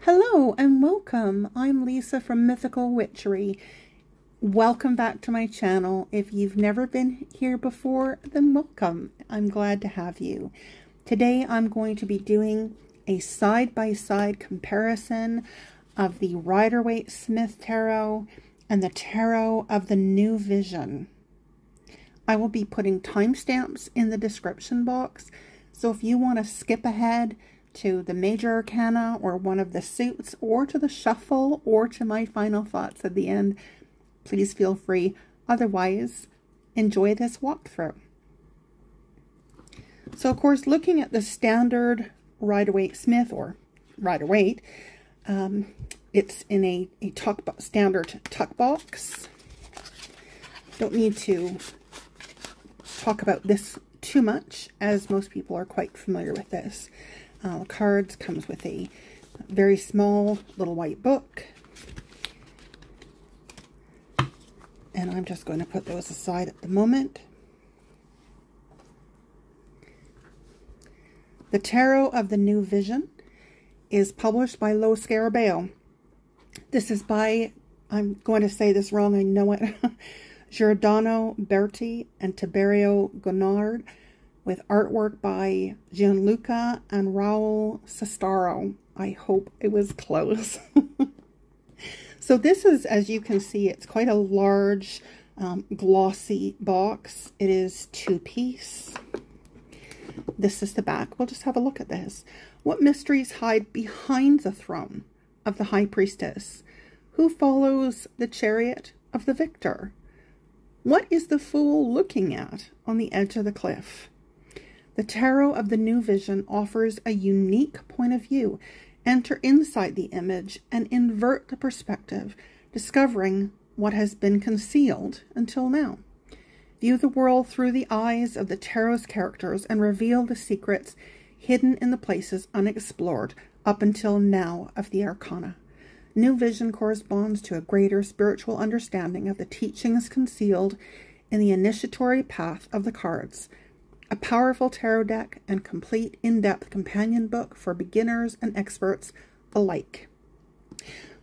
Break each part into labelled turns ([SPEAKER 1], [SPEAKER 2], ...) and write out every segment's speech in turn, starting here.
[SPEAKER 1] Hello and welcome. I'm Lisa from Mythical Witchery. Welcome back to my channel. If you've never been here before, then welcome. I'm glad to have you. Today I'm going to be doing a side-by-side comparison of the Rider-Waite-Smith Tarot and the Tarot of the New Vision. I will be putting timestamps in the description box, so if you want to skip ahead to the Major Arcana or one of the suits, or to the shuffle, or to my final thoughts at the end, please feel free. Otherwise, enjoy this walkthrough. So, of course, looking at the standard Rider-Waite-Smith or Rider-Waite, it's in a standard tuck box. Don't need to talk about this too much, as most people are quite familiar with this. Cards comes with a very small little white book, and I'm just going to put those aside at the moment. The Tarot of the New Vision is published by Lo Scarabeo. This is by, I'm going to say this wrong, I know it, Giordano Berti and Tiberio Gonard, with artwork by Gianluca and Raul Sestaro. I hope it was close. So this is, as you can see, it's quite a large, glossy box. It is two-piece. This is the back. We'll just have a look at this. What mysteries hide behind the throne of the High Priestess? Who follows the chariot of the victor? What is the fool looking at on the edge of the cliff? The Tarot of the New Vision offers a unique point of view. Enter inside the image and invert the perspective, discovering what has been concealed until now. View the world through the eyes of the Tarot's characters and reveal the secrets hidden in the places unexplored up until now of the Arcana. New Vision corresponds to a greater spiritual understanding of the teachings concealed in the initiatory path of the cards. A powerful tarot deck and complete in-depth companion book for beginners and experts alike.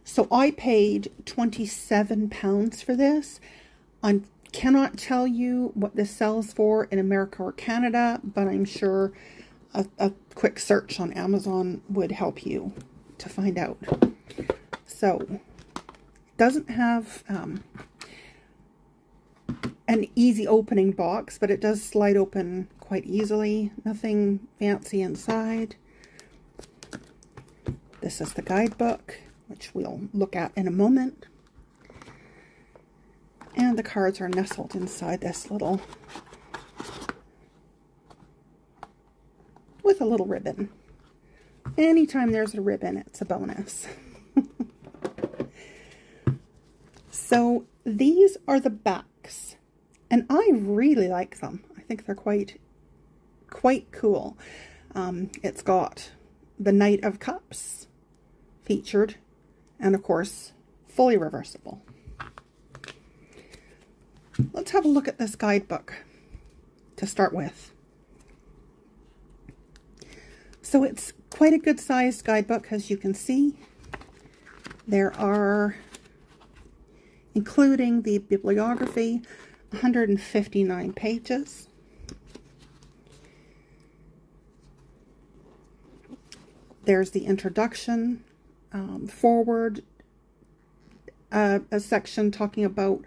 [SPEAKER 1] So I paid £27 for this. I cannot tell you what this sells for in America or Canada, but I'm sure a quick search on Amazon would help you to find out. So, it doesn't have an easy opening box, but it does slide open quite easily. Nothing fancy inside. This is the guidebook, which we'll look at in a moment. And the cards are nestled inside this little, with a little ribbon. Anytime there's a ribbon, it's a bonus. So these are the backs, and I really like them. I think they're quite cool. It's got the Knight of Cups featured, and of course, fully reversible. Let's have a look at this guidebook to start with. So it's quite a good sized guidebook, as you can see. There are, including the bibliography, 159 pages. There's the introduction, forward, a section talking about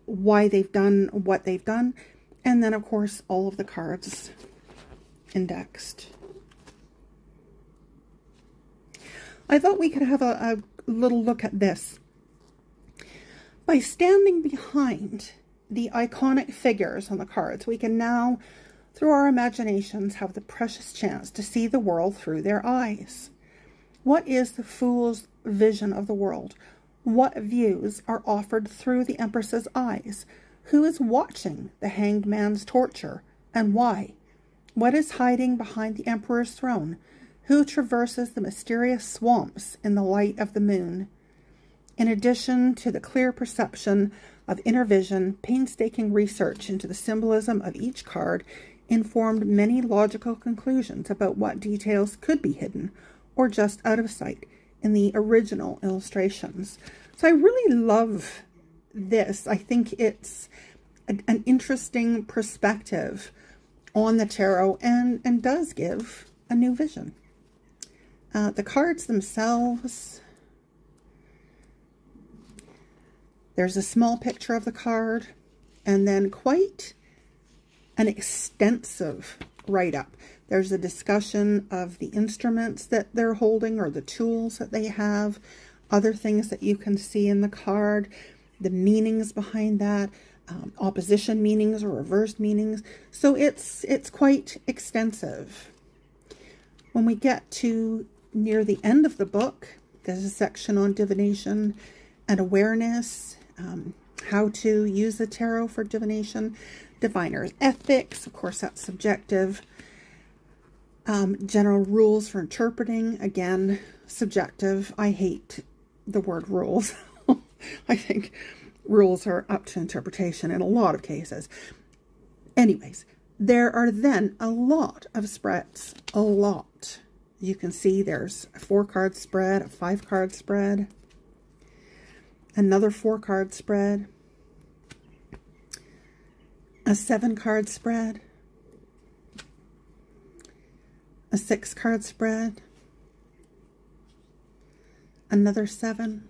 [SPEAKER 1] why they've done what they've done, and then of course all of the cards indexed. I thought we could have a little look at this. By standing behind the iconic figures on the cards, we can now, through our imaginations, have the precious chance to see the world through their eyes. What is the fool's vision of the world? What views are offered through the Empress's eyes? Who is watching the hanged man's torture, and why? What is hiding behind the Emperor's throne? Who traverses the mysterious swamps in the light of the moon? In addition to the clear perception of inner vision, painstaking research into the symbolism of each card informed many logical conclusions about what details could be hidden or just out of sight in the original illustrations. So I really love this. I think it's an interesting perspective on the tarot and does give a new vision. The cards themselves, there's a small picture of the card and then quite an extensive write-up. There's a discussion of the instruments that they're holding or the tools that they have, other things that you can see in the card, the meanings behind that, opposition meanings or reversed meanings. So it's quite extensive. When we get to near the end of the book, there's a section on divination and awareness, how to use the tarot for divination, diviner's ethics, of course that's subjective, general rules for interpreting, again, subjective. I hate the word rules. I think rules are up to interpretation in a lot of cases. Anyways, there are then a lot of spreads, a lot. You can see there's a 4-card spread, a 5-card spread, another 4-card spread, a 7-card spread, a 6-card spread, another 7,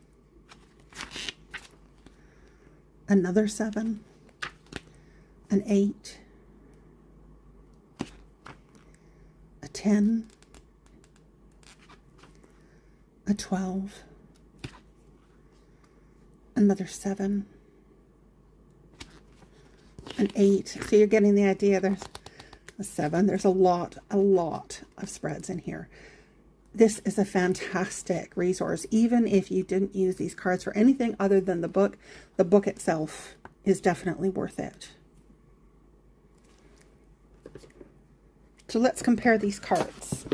[SPEAKER 1] another 7, an 8, a 10, a 12, another 7, an 8. So you're getting the idea. There's a 7. There's a lot of spreads in here. This is a fantastic resource. Even if you didn't use these cards for anything other than the book itself is definitely worth it. So let's compare these cards.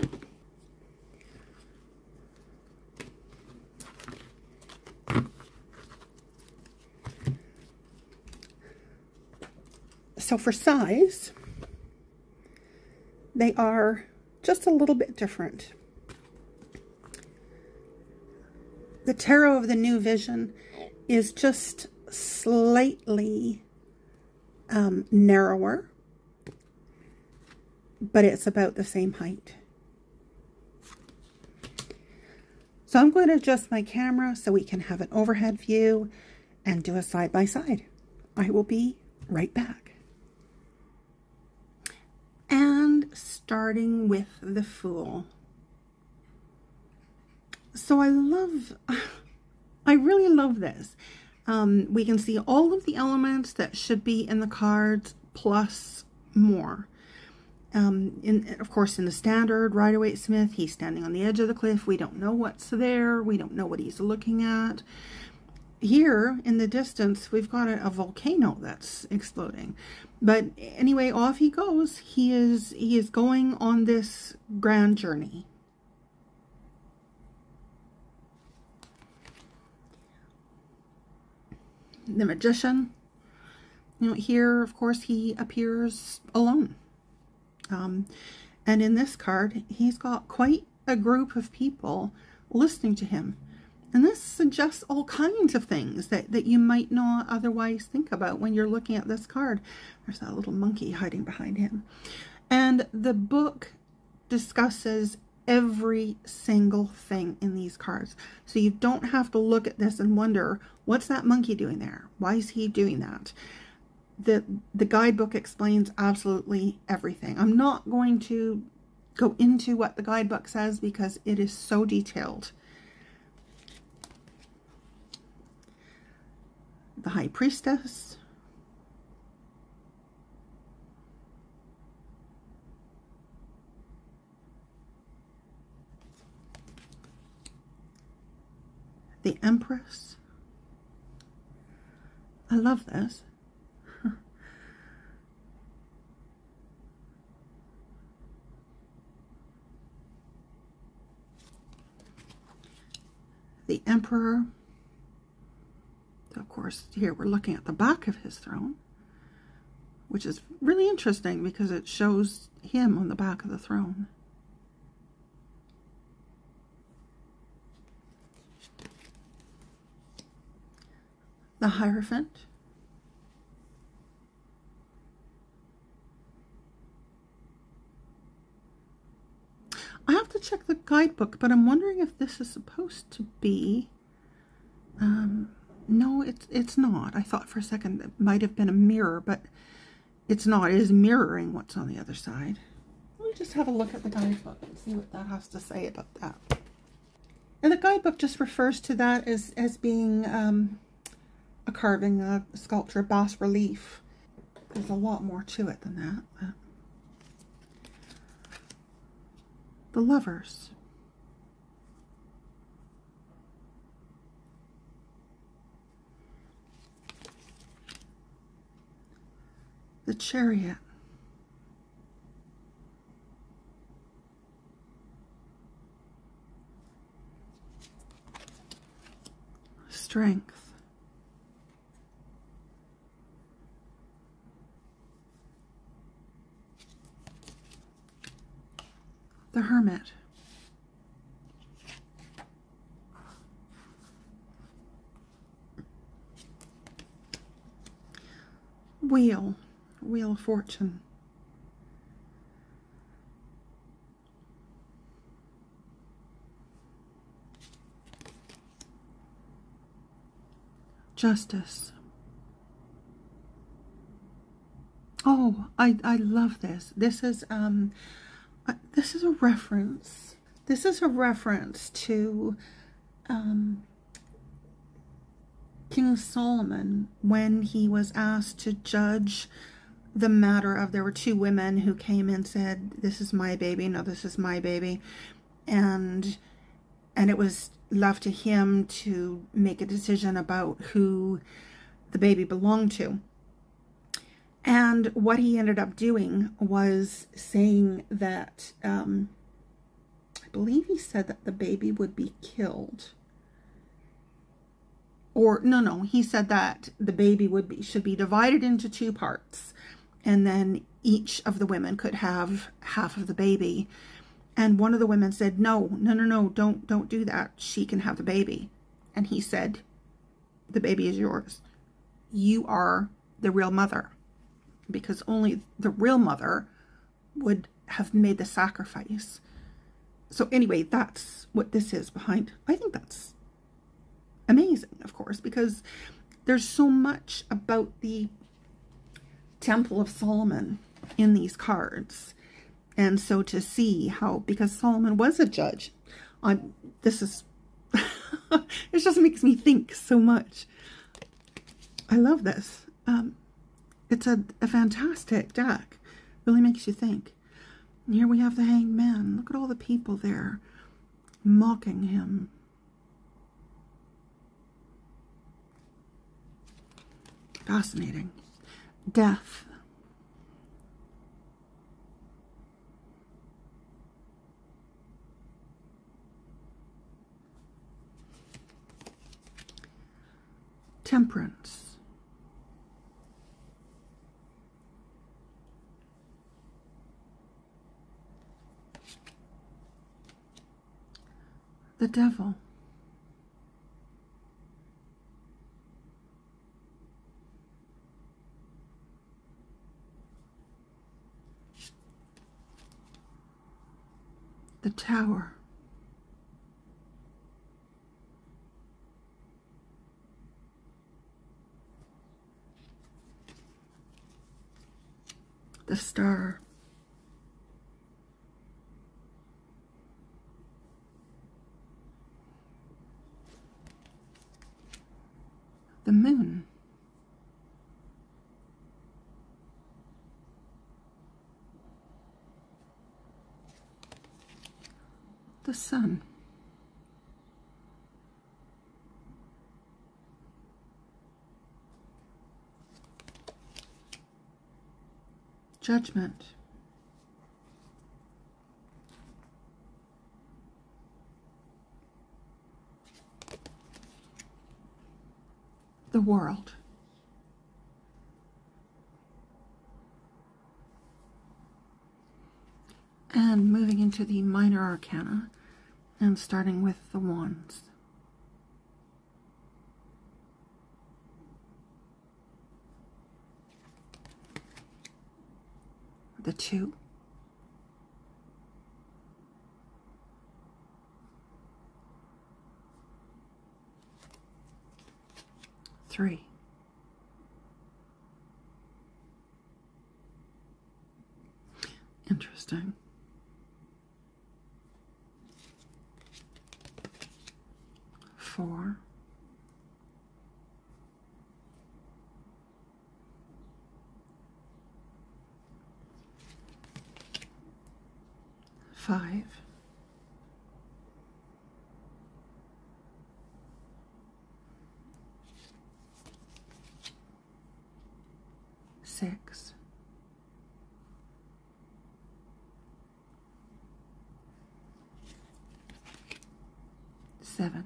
[SPEAKER 1] So for size, they are just a little bit different. The Tarot of the New Vision is just slightly narrower, but it's about the same height. So I'm going to adjust my camera so we can have an overhead view and do a side-by-side. I will be right back. And starting with the Fool. So I really love this. We can see all of the elements that should be in the cards plus more. Of course, in the standard Rider-Waite-Smith, he's standing on the edge of the cliff. We don't know what's there. We don't know what he's looking at. Here in the distance, we've got a volcano that's exploding. But anyway, off he goes. He is going on this grand journey. The Magician, here, of course, he appears alone. And in this card, he's got quite a group of people listening to him. And this suggests all kinds of things that you might not otherwise think about when you're looking at this card. There's that little monkey hiding behind him. And the book discusses every single thing in these cards. So you don't have to look at this and wonder, what's that monkey doing there? Why is he doing that? The guidebook explains absolutely everything. I'm not going to go into what the guidebook says because it is so detailed. The High Priestess. The Empress. I love this. The Emperor. Of course, here we're looking at the back of his throne, which is really interesting because it shows him on the back of the throne. the Hierophant, I have to check the guidebook, but I'm wondering if this is supposed to be, no, it's not. I thought for a second it might have been a mirror, but it's not. It is mirroring what's on the other side. Let me just have a look at the guidebook and see what that has to say about that. And the guidebook just refers to that as being a carving, a sculpture, a bas relief. There's a lot more to it than that. But the Lovers. The Chariot. Strength. The Hermit. Wheel of Fortune. Justice. Oh, I love this. This is a reference. This is a reference to King Solomon when he was asked to judge the matter of, there were two women who came and said, this is my baby, no, this is my baby, and it was left to him to make a decision about who the baby belonged to. And what he ended up doing was saying that, I believe he said that the baby would be killed. Or, no, he said that the baby should be divided into two parts. And then each of the women could have half of the baby. And one of the women said, no, don't do that. She can have the baby. And he said, the baby is yours. You are the real mother. Because only the real mother would have made the sacrifice. So anyway, that's what this is behind. I think that's amazing, of course, because there's so much about the Temple of Solomon in these cards. And so to see how, because Solomon was a judge, this is, it just makes me think so much. I love this. It's a fantastic deck. Really makes you think. And here we have the Hanged Man. Look at all the people there mocking him. Fascinating. Death. Temperance. The Devil. The Tower. The Star. The Moon. The Sun. Judgment. The World. And moving into the minor arcana and starting with the Wands. The 2, three, interesting. 4, 5, 6, 7,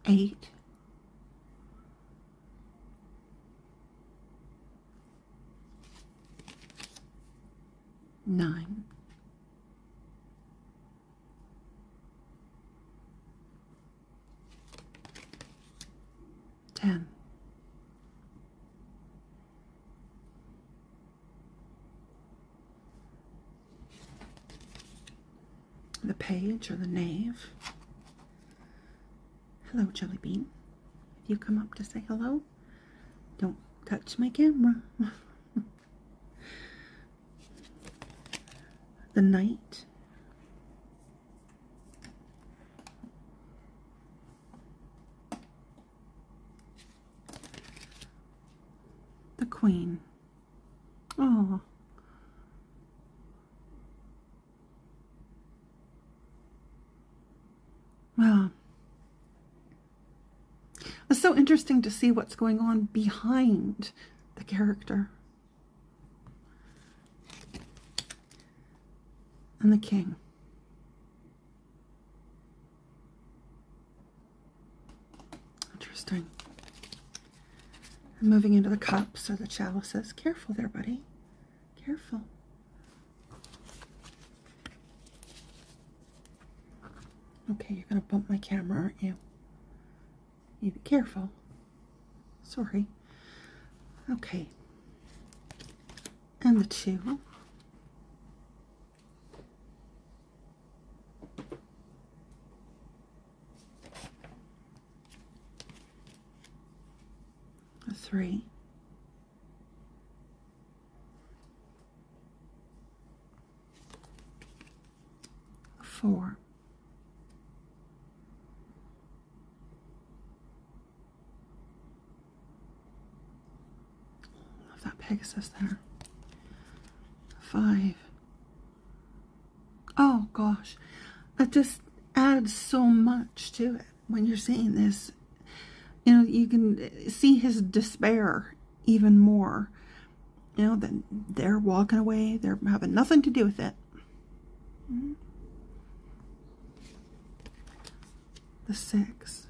[SPEAKER 1] 8, 9, 10, 'The Page or the Knave. Hello, Jelly Bean. If you come up to say hello, don't touch my camera. The Knight. The Queen. Oh. Well, it's so interesting to see what's going on behind the character. And the King. Interesting. And moving into the cups or the chalices. Careful there, buddy. Careful. Okay, you're going to bump my camera, aren't you? You be careful. Sorry. Okay. And the 2. The 3. 4. Love that Pegasus there. 5. Oh gosh, it just adds so much to it when you're seeing this. You know, you can see his despair even more. You know, that they're walking away, they're having nothing to do with it. The 6.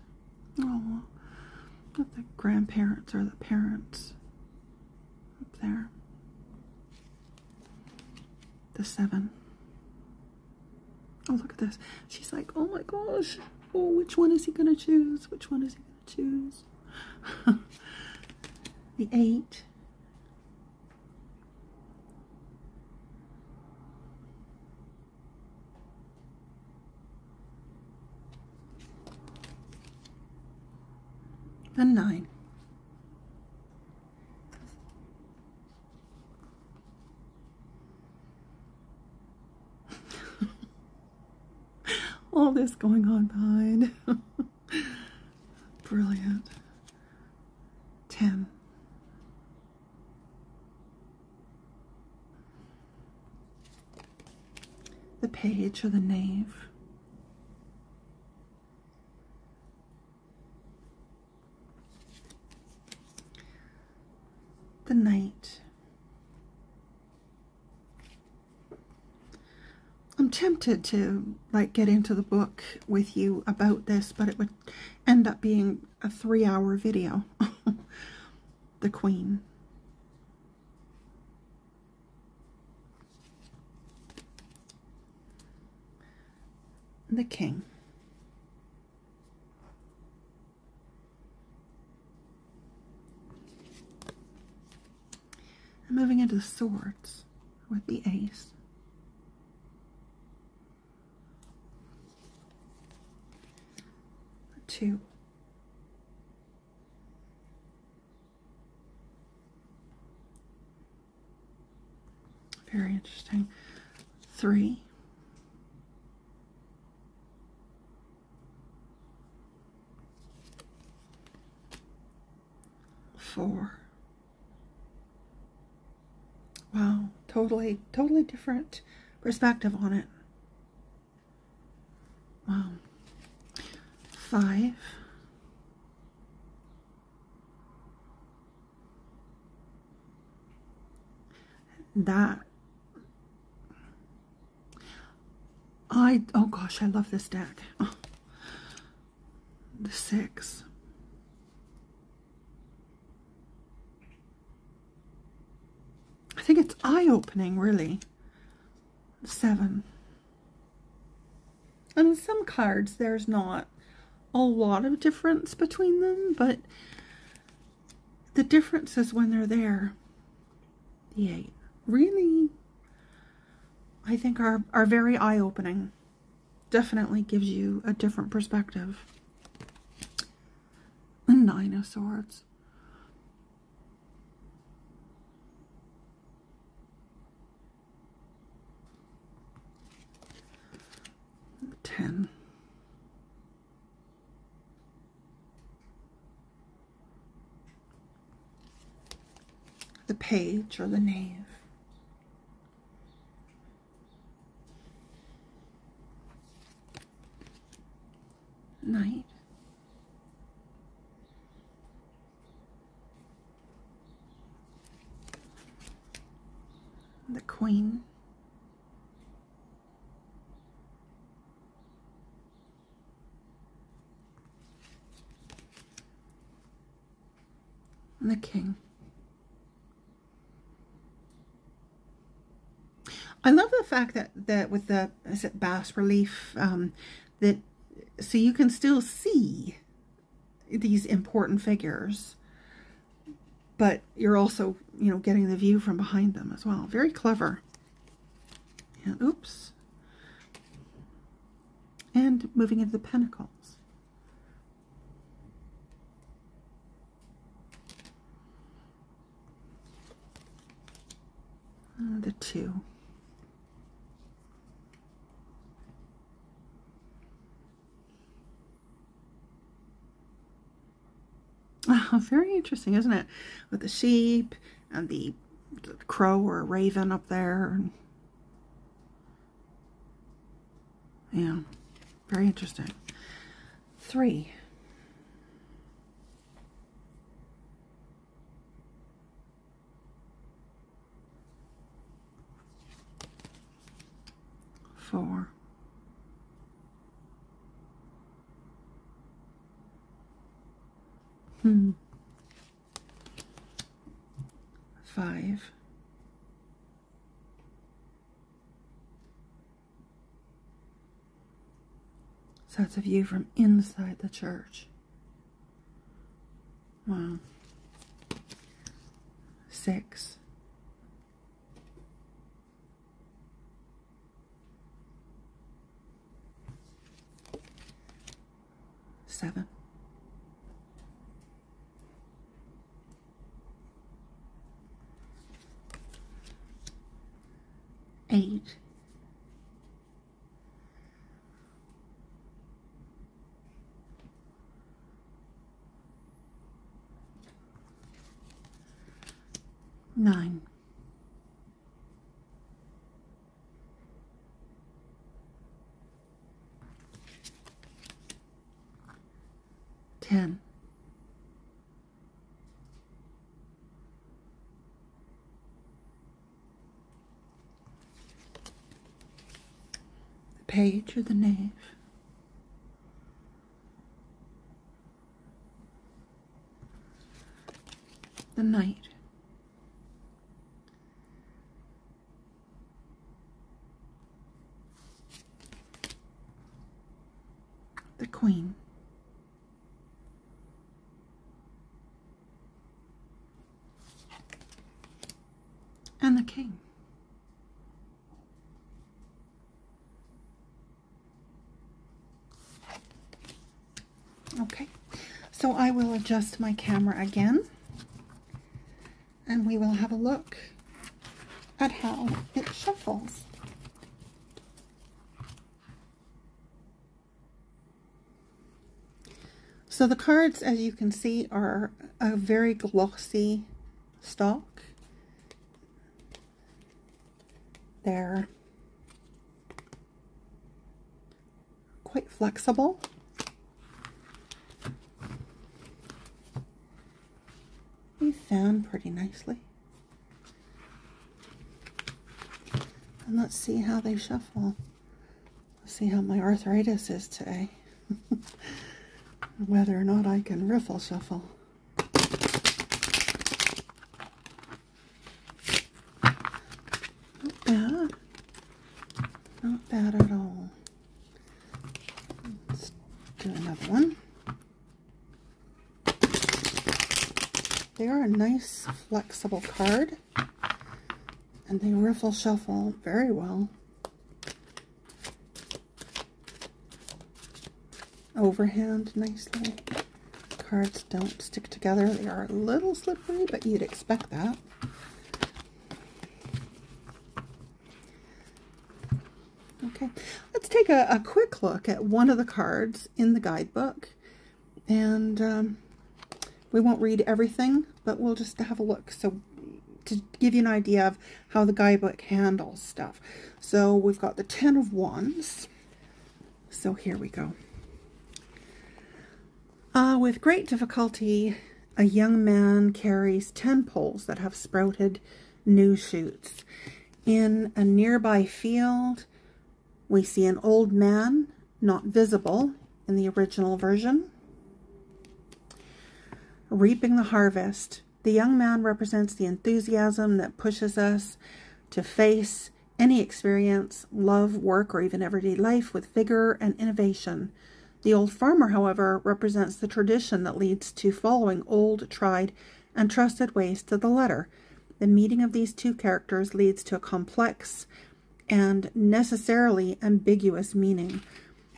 [SPEAKER 1] Oh, not the grandparents or the parents up there. The 7. Oh, look at this. She's like, oh my gosh. Oh, which one is he going to choose? Which one is he going to choose? The 8. The 9. All this going on behind. Brilliant. 10. The Page or the Knave. The Knight. I'm tempted to like get into the book with you about this, but it would end up being a 3-hour video. The Queen. The King. Moving into the swords with the ace. Two. Very interesting. Three. Four. Wow, totally different perspective on it. Wow. Five. That. Oh gosh, I love this deck. Oh. The six. I think it's eye-opening, really. Seven. And in some cards, there's not a lot of difference between them, but the difference is when they're there. The eight. Really, I think are very eye-opening. Definitely gives you a different perspective. The Nine of Swords. The 10. The Page or the Knave. Knight. The Queen. And the King. I love the fact that with the, is it bas relief, that so you can still see these important figures, but you're also, you know, getting the view from behind them as well. Very clever. And oops. And moving into the Pentacles. The 2. Oh, very interesting, isn't it? With the sheep and the crow or raven up there. Yeah, very interesting. 3. Four. 5. So that's a view from inside the church. Wow. 6. 7. 8. 9. 10. 'The Page or the Knave. The Knight. The Queen. and the King. Okay, so I will adjust my camera again, and we will have a look at how it shuffles. So the cards, as you can see, are a very glossy stock. They're quite flexible. They fan pretty nicely. And let's see how they shuffle. Let's see how my arthritis is today. Whether or not I can riffle shuffle. Not bad. Not bad at all. Let's do another one. They are a nice flexible card, and they riffle shuffle very well. Overhand nicely. Cards don't stick together. They are a little slippery, but you'd expect that. Okay, let's take a quick look at one of the cards in the guidebook, and we won't read everything, but we'll just have a look. So to give you an idea of how the guidebook handles stuff. So we've got the 10 of Wands. So here we go. With great difficulty, a young man carries 10 poles that have sprouted new shoots. In a nearby field, we see an old man, not visible in the original version, reaping the harvest. The young man represents the enthusiasm that pushes us to face any experience, love, work, or even everyday life with vigor and innovation. The old farmer, however, represents the tradition that leads to following old, tried, and trusted ways to the letter. The meeting of these two characters leads to a complex and necessarily ambiguous meaning.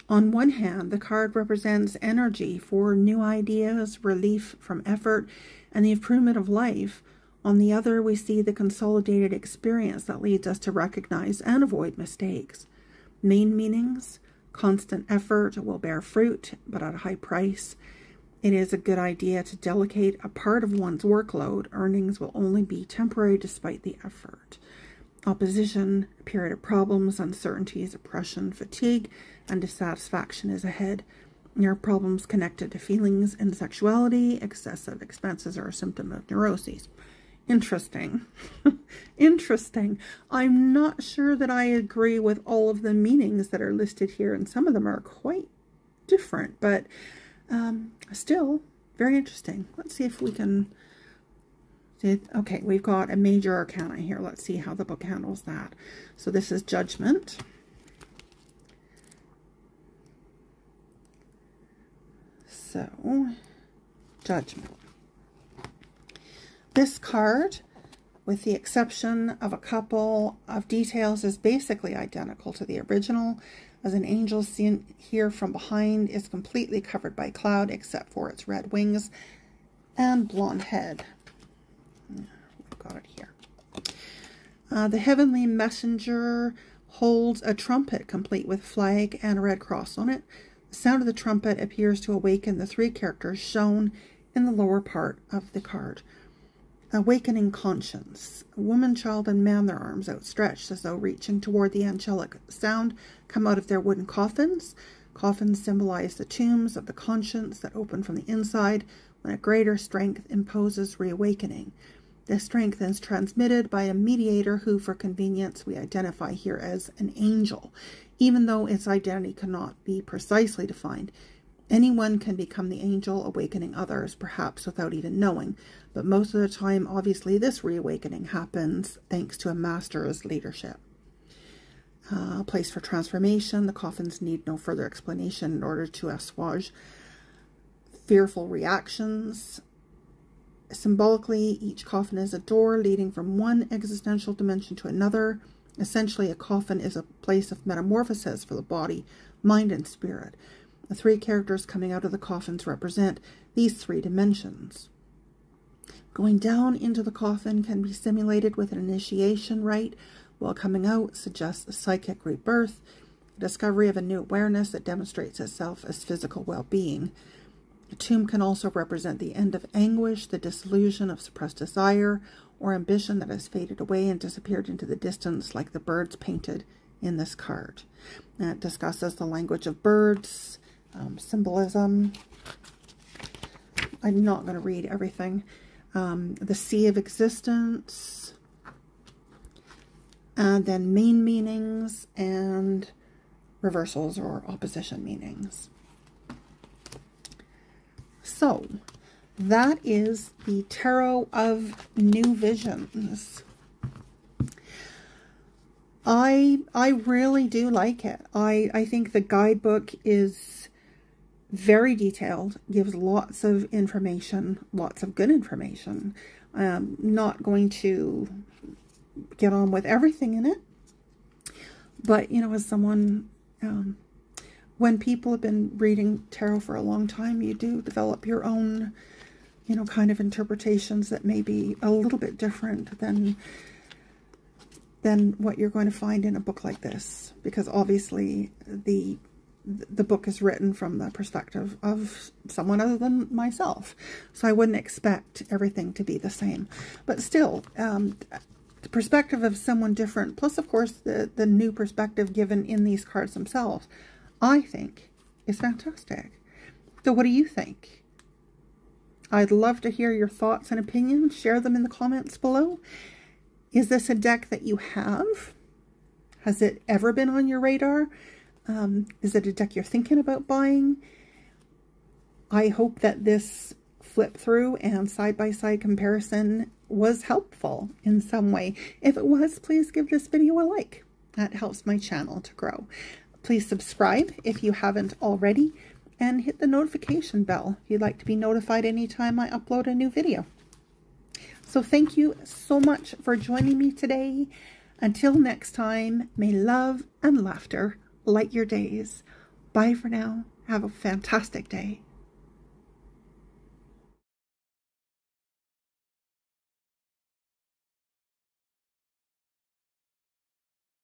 [SPEAKER 1] On one hand, the card represents energy for new ideas, relief from effort, and the improvement of life. On the other, we see the consolidated experience that leads us to recognize and avoid mistakes. Main meanings: constant effort will bear fruit, but at a high price. It is a good idea to delegate a part of one's workload. Earnings will only be temporary despite the effort. Opposition, a period of problems, uncertainties, oppression, fatigue, and dissatisfaction is ahead. There are problems connected to feelings and sexuality. Excessive expenses are a symptom of neuroses. Interesting. Interesting. I'm not sure that I agree with all of the meanings that are listed here, and some of them are quite different, but still very interesting. Let's see if we can... Okay, we've got a major arcana here. Let's see how the book handles that. So this is Judgment. So, Judgment. This card, with the exception of a couple of details, is basically identical to the original, as an angel seen here from behind is completely covered by cloud except for its red wings and blonde head. We've got it here. The heavenly messenger holds a trumpet complete with flag and a red cross on it. The sound of the trumpet appears to awaken the three characters shown in the lower part of the card. Awakening conscience. A woman, child, and man, their arms outstretched as though reaching toward the angelic sound, come out of their wooden coffins. Coffins symbolize the tombs of the conscience that open from the inside when a greater strength imposes reawakening. This strength is transmitted by a mediator who, for convenience, we identify here as an angel, even though its identity cannot be precisely defined. Anyone can become the angel, awakening others, perhaps without even knowing, but most of the time, obviously, this reawakening happens thanks to a master's leadership. Place for transformation. The coffins need no further explanation in order to assuage fearful reactions. Symbolically, each coffin is a door leading from one existential dimension to another. Essentially, a coffin is a place of metamorphosis for the body, mind, and spirit. The three characters coming out of the coffins represent these three dimensions. Going down into the coffin can be simulated with an initiation rite, while coming out suggests a psychic rebirth, a discovery of a new awareness that demonstrates itself as physical well-being. The tomb can also represent the end of anguish, the dissolution of suppressed desire or ambition that has faded away and disappeared into the distance, like the birds painted in this card. And it discusses the language of birds, symbolism. I'm not going to read everything. The sea of existence, and then main meanings and reversals or opposition meanings. So, that is the Tarot of New Visions. I really do like it. I think the guidebook is very detailed, gives lots of information, lots of good information. I'm not going to get on with everything in it, but, you know, as someone... when people have been reading tarot for a long time, you do develop your own, you know, kind of interpretations that may be a little bit different than what you're going to find in a book like this. Because obviously the book is written from the perspective of someone other than myself. So I wouldn't expect everything to be the same. But still, the perspective of someone different, plus of course the new perspective given in these cards themselves, I think is fantastic. So what do you think? I'd love to hear your thoughts and opinions. Share them in the comments below. Is this a deck that you have? Has it ever been on your radar? Is it a deck you're thinking about buying? I hope that this flip through and side-by-side comparison was helpful in some way. If it was, please give this video a like. That helps my channel to grow. Please subscribe if you haven't already, and hit the notification bell if you'd like to be notified anytime I upload a new video. So thank you so much for joining me today. Until next time, may love and laughter light your days. Bye for now. Have a fantastic day.